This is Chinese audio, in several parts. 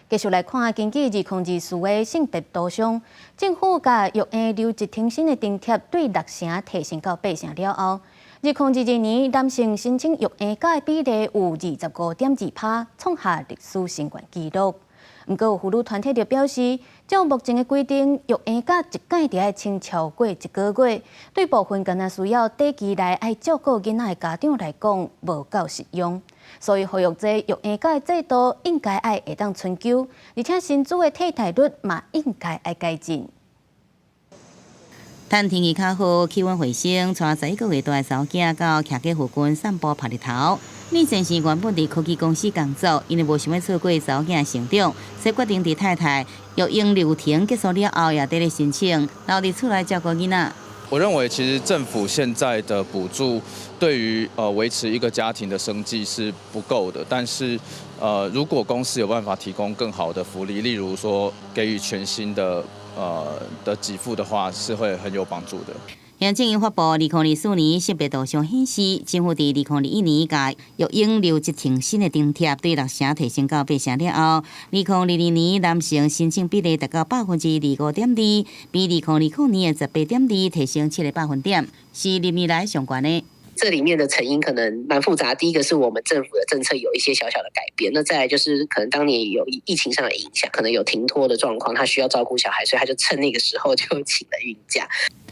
继续来看，根据2024的性别图像，政府甲育婴留职停薪的津贴对6成提升到8成了后，2022年男性申请育婴假的比例有25.2%，创下历史新高纪录。不过，妇女团体就表示，照目前的规定，育婴假一届就要请超过1个月，对部分敢若需要短期内爱照顾囡仔的家长来讲，无够实用。所以，呼吁这育婴假的制度应该爱会当春秋，而且薪资的替代率嘛应该爱改进。趁天气较好，气温回升，带11个月大的查某囝到徛街附近散步晒日头。李先生原本伫科技公司工作，因为无想要错过查某囝成长，所以决定伫太太育婴流程结束了后，也得咧申请留伫厝内照顾囡仔。我认为，其实政府现在的补助对于维持一个家庭的生计是不够的，但是如果公司有办法提供更好的福利，例如说给予全薪的给付的话，是会很有帮助的。行政院发布2024年性别图像显示，政府伫2021年甲育婴留职停薪的津贴对6成提升到8成了后，2022年男性申请比例达到25.2%，比2020年的18.2%提升7个百分点，是历年来上悬的。这里面的成因可能蛮复杂。第一个是我们政府的政策有一些小小的改变，那再来就是可能当年有疫情上的影响，可能有停托的状况，他需要照顾小孩，所以他就趁那个时候就请了孕假。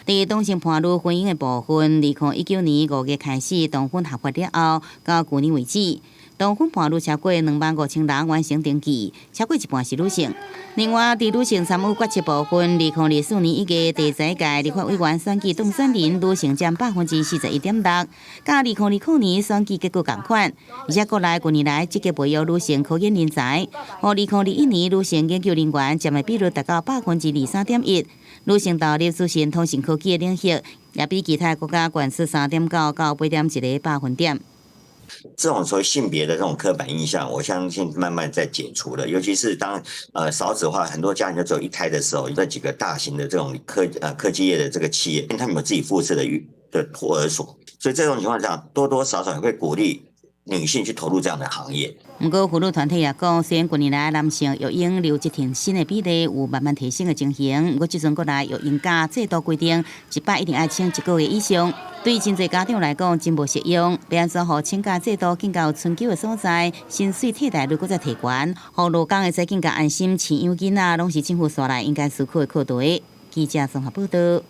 伫同性伴侣婚姻的部分，2019年5月开始同婚合法了后，到去年为止，同婚伴侣超过25000人完成登记，超过一半是女性。另外，伫女性参与决策部分，2024年1月第11届立法委员选举当选人女性占41.6%，甲2020年选举结果同款。而且国内近年来积极培育女性科研人才，和2021年女性研究人员占的比率达到23.1%。女性投入资讯通信科技的领域，也比其他国家悬是3.9到8.1个百分点。这种所谓性别的这种刻板印象，我相信慢慢在解除了。尤其是当少子化，很多家庭就只有1胎的时候，这几个大型的这种科技业的这个企业，他们有自己附设的托儿所，所以这种情况下，多多少少也会鼓励女性去投入这样的行业。不过，妇女团体也讲，虽然近年来男性育婴留职停薪的比例有慢慢提升的情形，不过即阵国内育婴假制度规定，1摆一定爱请1个月以上，对真侪家长来讲真无实用。要安怎让请假制度更加有春秋的所在，薪水替代率搁再提悬，让劳工会使更加安心饲养囡仔，拢是政府刷来应该思考的课题。记者综合报道。